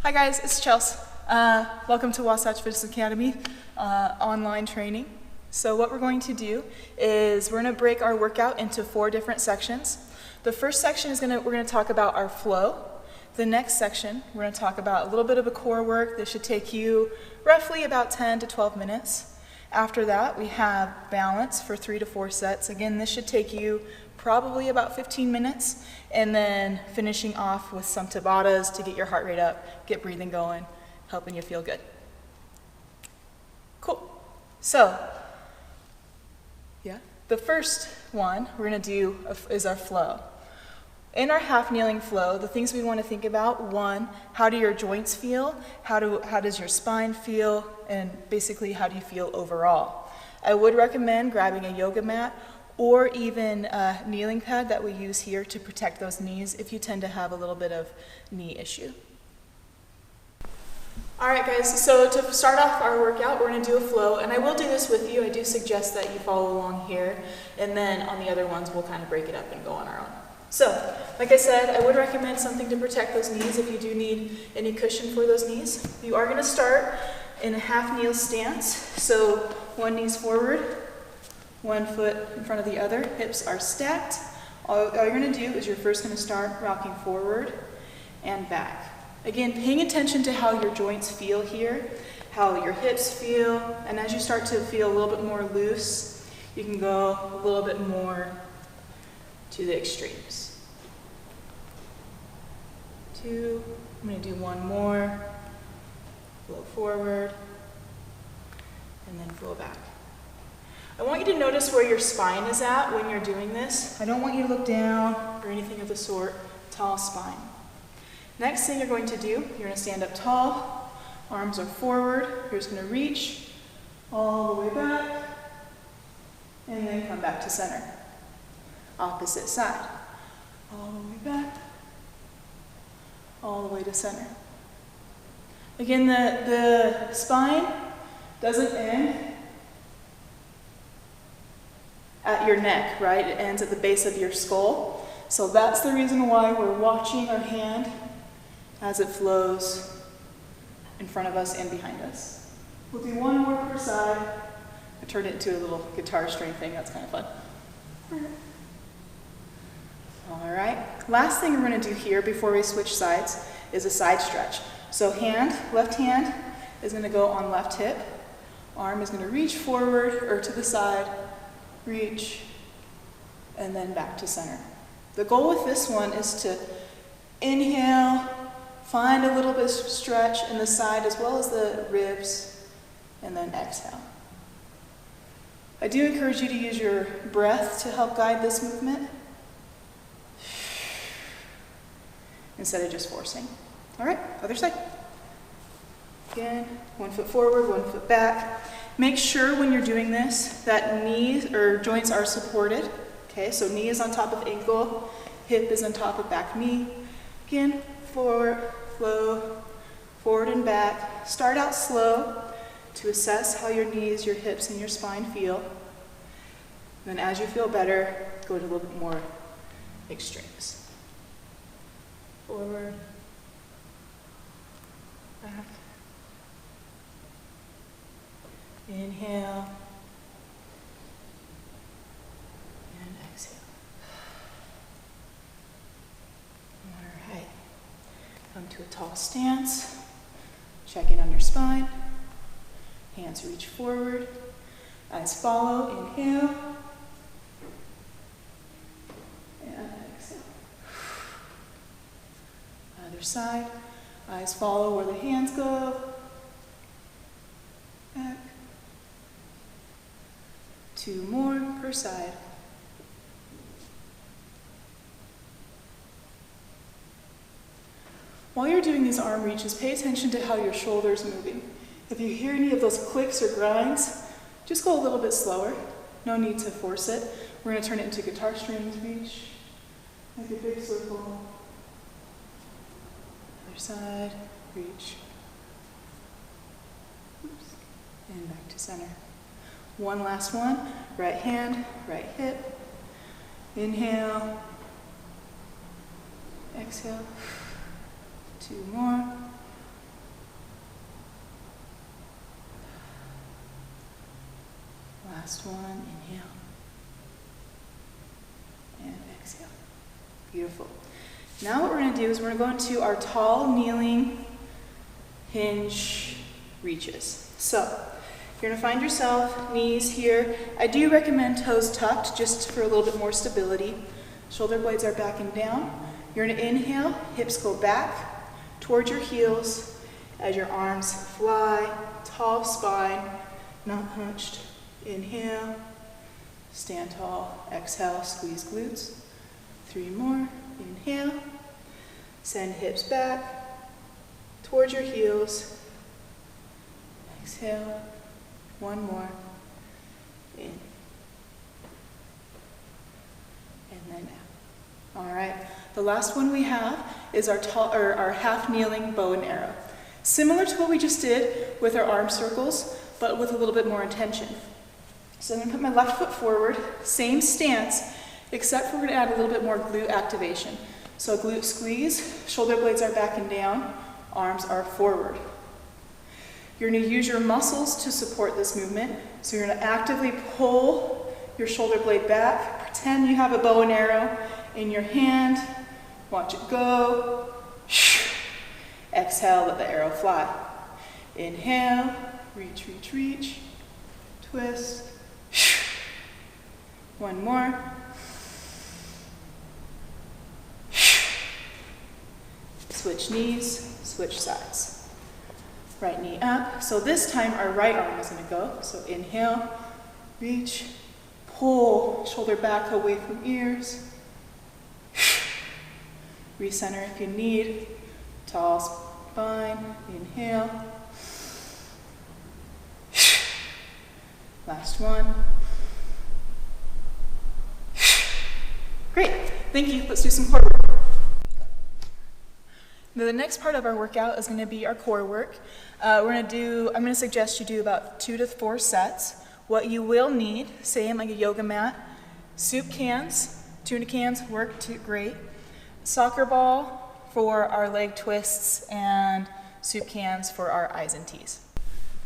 Hi guys, it's Chelsea. Welcome to Wasatch Fitness Academy online training. So what we're going to do is we're going to break our workout into 4 different sections. The first section is we're going to talk about our flow. The next section we're going to talk about a little bit of a core work. This should take you roughly about 10 to 12 minutes. After that we have balance for 3 to 4 sets. Again, this should take you probably about 15 minutes, and then finishing off with some Tabatas to get your heart rate up, get breathing going, helping you feel good. Cool. So, the first one we're going to do is our flow. In our half kneeling flow, the things we want to think about: 1, how do your joints feel? How does your spine feel? And basically, how do you feel overall? I would recommend grabbing a yoga mat or even a kneeling pad that we use here to protect those knees if you tend to have a little bit of knee issue. Alright guys, so to start off our workout, we're going to do a flow, and I will do this with you. I do suggest that you follow along here, and then on the other ones we'll kind of break it up and go on our own. So, like I said, I would recommend something to protect those knees if you do need any cushion for those knees. You are going to start in a half kneel stance, so one knee's forward, one foot in front of the other, hips are stacked. All you're going to do is you're first going to start rocking forward and back. Again, paying attention to how your joints feel here, how your hips feel, and as you start to feel a little bit more loose, you can go a little bit more to the extremes. 2, I'm going to do one more, flow forward, and then flow back. I want you to notice where your spine is at when you're doing this. I don't want you to look down or anything of the sort. Tall spine. Next thing you're going to do, you're going to stand up tall, arms are forward, you're just going to reach all the way back, and then come back to center. Opposite side. All the way back, all the way to center. Again, the spine doesn't end at your neck, right? It ends at the base of your skull. So that's the reason why we're watching our hand as it flows in front of us and behind us. We'll do one more per side. I turned it into a little guitar string thing. That's kind of fun. All right. Last thing we're going to do here before we switch sides is a side stretch. So left hand is going to go on left hip. Arm is going to reach forward or to the side, reach, and then back to center. The goal with this one is to inhale, find a little bit of stretch in the side as well as the ribs, and then exhale. I do encourage you to use your breath to help guide this movement instead of just forcing. All right, other side. Again, one foot forward, one foot back. Make sure when you're doing this that knees or joints are supported. Okay, so knee is on top of ankle, hip is on top of back knee. Again, forward, flow, forward and back. Start out slow to assess how your knees, your hips, and your spine feel. Then as you feel better, go to a little bit more extremes. Forward, back. Inhale, and exhale. All right, come to a tall stance, check in on your spine, hands reach forward, eyes follow, inhale, and exhale. Other side, eyes follow where the hands go, back. 2 more per side. While you're doing these arm reaches, pay attention to how your shoulders are moving. If you hear any of those clicks or grinds, just go a little bit slower. No need to force it. We're going to turn it into guitar strings reach, like a big circle. Other side, reach. Oops. And back to center. One last one, right hand, right hip. Inhale, exhale. 2 more. Last one, inhale. And exhale. Beautiful. Now what we're going to do is we're going to go into our tall, kneeling, hinge reaches. So you're going to find yourself, knees here. I do recommend toes tucked just for a little bit more stability. Shoulder blades are back and down. You're going to inhale, hips go back towards your heels as your arms fly, tall spine, not hunched. Inhale, stand tall, exhale, squeeze glutes. 3 more, inhale, send hips back towards your heels. Exhale, 1 more, in, and then out. All right, the last one we have is our half kneeling bow and arrow. Similar to what we just did with our arm circles, but with a little bit more intention. So I'm going to put my left foot forward, same stance, except for we're going to add a little bit more glute activation. So glute squeeze, shoulder blades are back and down, arms are forward. You're going to use your muscles to support this movement. So you're going to actively pull your shoulder blade back, pretend you have a bow and arrow in your hand, watch it go, exhale, let the arrow fly. Inhale, reach, reach, reach, twist. 1 more. Switch knees, switch sides. Right knee up. So this time our right arm is going to go. So inhale, reach, pull, shoulder back away from ears. Recenter if you need. Tall spine. Inhale. Last one. Great, thank you. Let's do some core work. Now the next part of our workout is going to be our core work. I'm going to suggest you do about 2 to 4 sets. What you will need, same like a yoga mat, soup cans, tuna cans work great, soccer ball for our leg twists, and soup cans for our I's and T's.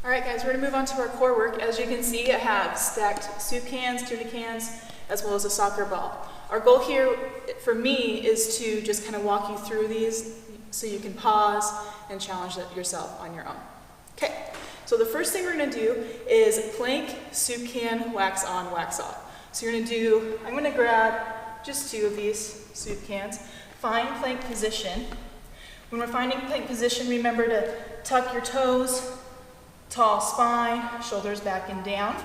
All right, guys, we're going to move on to our core work. As you can see, I have stacked soup cans, tuna cans, as well as a soccer ball. Our goal here for me is to just kind of walk you through these so you can pause and challenge yourself on your own. Okay, so the first thing we're going to do is plank, soup can, wax on, wax off. So you're going to do, I'm going to grab just 2 of these soup cans, find plank position. When we're finding plank position, remember to tuck your toes, tall spine, shoulders back and down.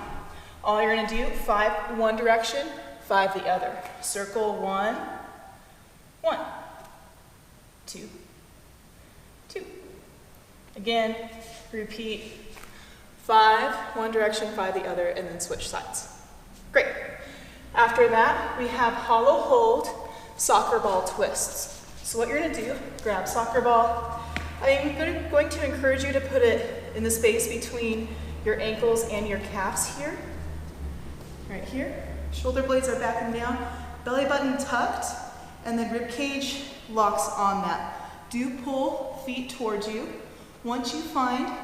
All you're going to do, 5 one direction, 5 the other. Circle 1, 1, 2, 2. Again, repeat 5 one direction, 5 the other, and then switch sides. Great. After that, we have hollow hold soccer ball twists. So what you're going to do, grab soccer ball. I'm going to encourage you to put it in the space between your ankles and your calves here. Right here. Shoulder blades are back and down, belly button tucked, and then rib cage locks on that. Do pull feet towards you. Once you find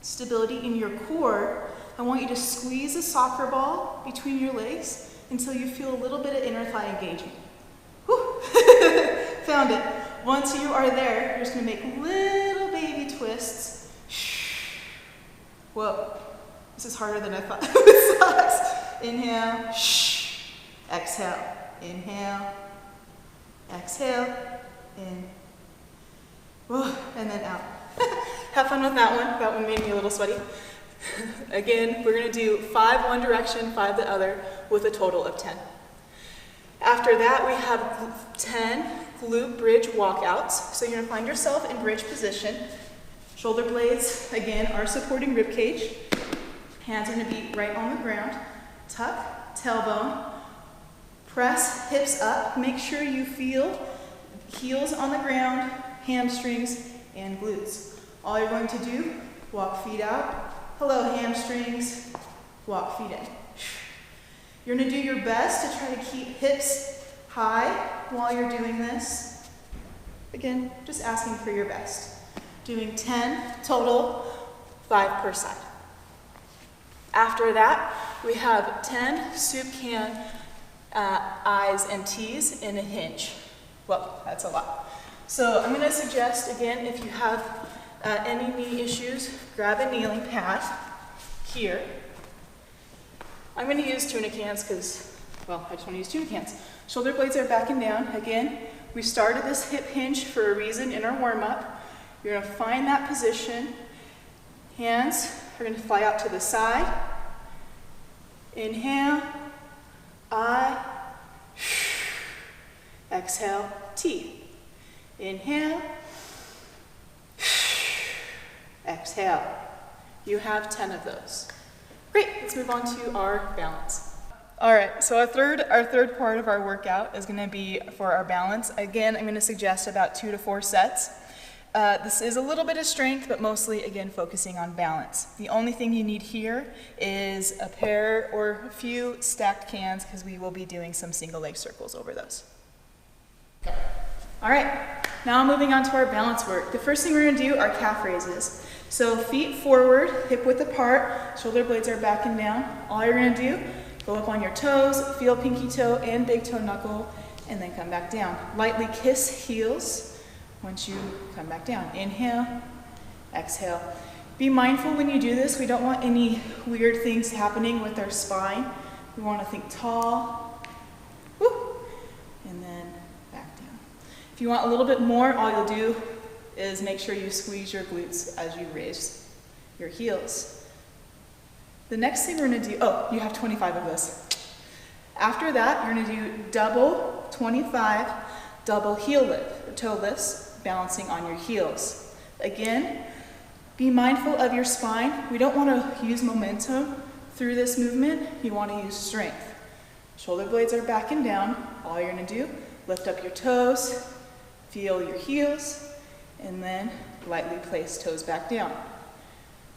stability in your core, I want you to squeeze a soccer ball between your legs until you feel a little bit of inner thigh engagement. Whew. Found it. Once you are there, you're just going to make little baby twists. Whoa, this is harder than I thought it was. Inhale, exhale, inhale, exhale, in, and then out. Have fun with that one. That one made me a little sweaty. Again, we're going to do 5 one direction, 5 the other, with a total of 10. After that, we have 10 glute bridge walkouts. So you're going to find yourself in bridge position. Shoulder blades, again, are supporting rib cage. Hands are going to be right on the ground. Tuck, tailbone, press hips up. Make sure you feel heels on the ground, hamstrings, and glutes. All you're going to do, walk feet out. Hello, hamstrings. Walk feet in. You're going to do your best to try to keep hips high while you're doing this. Again, just asking for your best. Doing 10 total, 5 per side. After that, we have 10 soup can I's and T's in a hinge. Well, that's a lot. So I'm going to suggest, again, if you have any knee issues, grab a kneeling pad here. I'm going to use tuna cans because, well, I just want to use tuna cans. Shoulder blades are back and down. Again, we started this hip hinge for a reason in our warm-up. You're going to find that position. Hands are going to fly out to the side. Inhale, I, exhale, T. Inhale, exhale. You have 10 of those. Great, let's move on to our balance. All right, so our third part of our workout is gonna be for our balance. Again, I'm gonna suggest about 2 to 4 sets. This is a little bit of strength, but mostly, again, focusing on balance. The only thing you need here is a pair or a few stacked cans because we will be doing some single leg circles over those. Okay. All right, now moving on to our balance work. The first thing we're gonna do are calf raises. So feet forward, hip width apart, shoulder blades are back and down. All you're gonna do, go up on your toes, feel pinky toe and big toe knuckle, and then come back down. Lightly kiss heels once you come back down. Inhale, exhale. Be mindful when you do this. We don't want any weird things happening with our spine. We want to think tall, woo, and then back down. If you want a little bit more, all you'll do is make sure you squeeze your glutes as you raise your heels. The next thing we're going to do, oh, you have 25 of this. After that, you're going to do double 25 double heel lift, or toe lifts, balancing on your heels. Again, be mindful of your spine. We don't want to use momentum through this movement. You want to use strength. Shoulder blades are back and down. All you're going to do, lift up your toes, feel your heels, and then lightly place toes back down.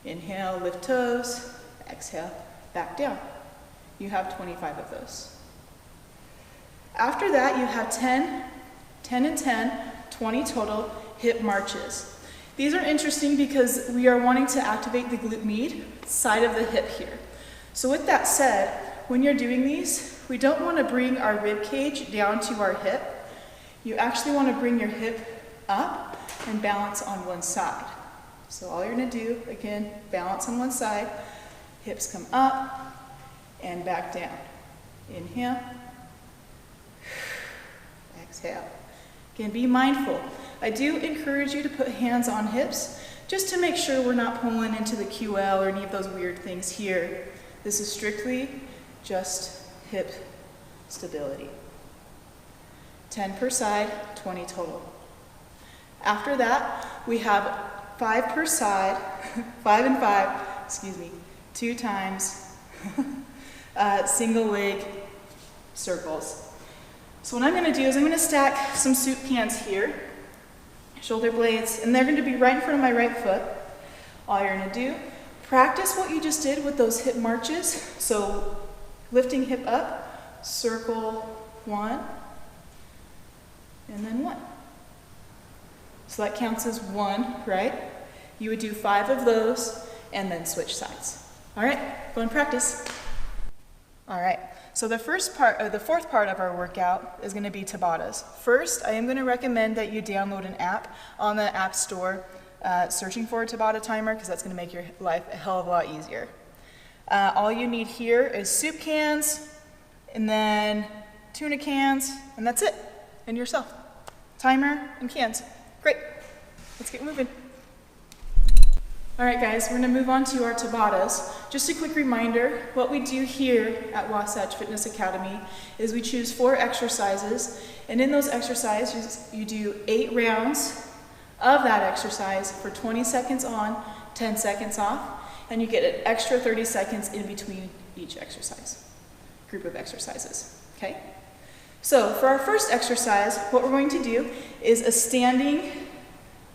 Inhale, lift toes, exhale, back down. You have 25 of those. After that, you have 10 and 10, 20 total hip marches. These are interesting because we are wanting to activate the glute med side of the hip here. So with that said, when you're doing these, we don't want to bring our rib cage down to our hip. You actually want to bring your hip up and balance on one side. So all you're going to do, again, balance on one side, hips come up and back down. Inhale, exhale. Again, be mindful. I do encourage you to put hands on hips just to make sure we're not pulling into the QL or any of those weird things here. This is strictly just hip stability. 10 per side, 20 total. After that, we have 5 per side, 5 and 5, 2 times single leg circles. So what I'm going to do is I'm going to stack some soup cans here, shoulder blades, and they're going to be right in front of my right foot. All you're going to do, practice what you just did with those hip marches. So lifting hip up, circle 1, and then 1. So that counts as 1, right? You would do 5 of those and then switch sides. All right, go and practice. All right. So the fourth part of our workout is going to be Tabatas. First, I am going to recommend that you download an app on the App Store, searching for a Tabata timer, because that's going to make your life a hell of a lot easier. All you need here is soup cans, and then tuna cans, and that's it, and yourself. Timer and cans. Great. Let's get moving. All right, guys, we're going to move on to our Tabatas. Just a quick reminder, what we do here at Wasatch Fitness Academy is we choose 4 exercises, and in those exercises, you do 8 rounds of that exercise for 20 seconds on, 10 seconds off, and you get an extra 30 seconds in between each exercise, group of exercises, okay? So for our first exercise, what we're going to do is a standing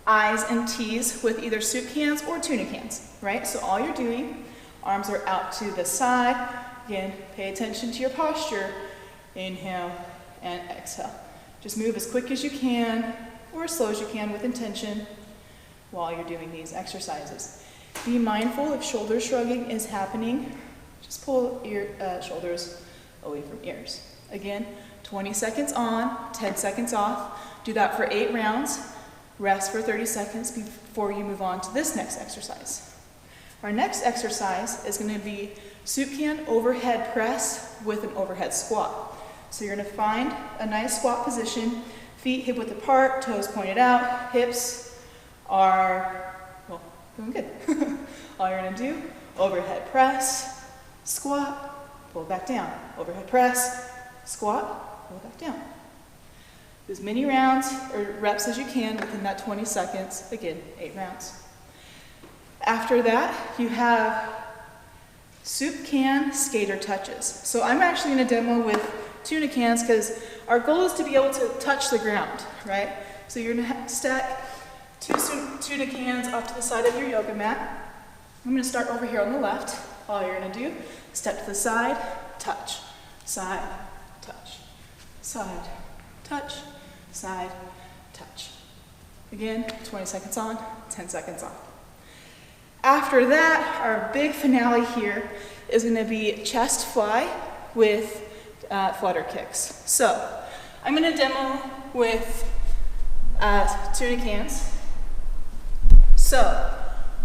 I's and T's with either soup cans or tuna cans, right? So all you're doing, arms are out to the side. Again, pay attention to your posture. Inhale and exhale. Just move as quick as you can or as slow as you can with intention while you're doing these exercises. Be mindful if shoulder shrugging is happening. Just pull shoulders away from ears. Again, 20 seconds on, 10 seconds off. Do that for 8 rounds. Rest for 30 seconds before you move on to this next exercise. Our next exercise is going to be soup can overhead press with an overhead squat. So you're going to find a nice squat position, feet hip width apart, toes pointed out, hips are, well, doing good. All you're going to do, overhead press, squat, pull back down. Overhead press, squat, pull back down. Do as many rounds or reps as you can within that 20 seconds. Again, 8 rounds. After that, you have soup can skater touches. So I'm actually going to demo with tuna cans because our goal is to be able to touch the ground, right? So you're going to stack 2 tuna cans off to the side of your yoga mat. I'm going to start over here on the left. All you're going to do, step to the side, touch, side, touch, side, touch, side, touch. Again, 20 seconds on, 10 seconds off. After that, our big finale here is going to be chest fly with flutter kicks. So I'm going to demo with tuna cans. So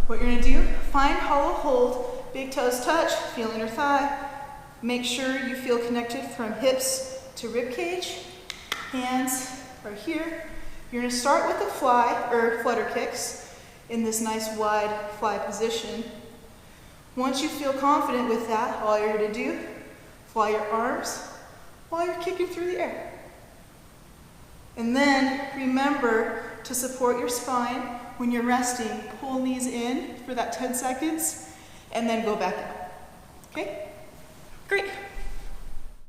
what you're going to do, find hollow hold, big toes touch, feel inner thigh. Make sure you feel connected from hips to rib cage. Hands are here. You're going to start with the fly or flutter kicks in this nice wide fly position. Once you feel confident with that, all you're going to do, fly your arms while you're kicking through the air. And then remember to support your spine when you're resting. Pull knees in for that 10 seconds and then go back out. Okay? Great.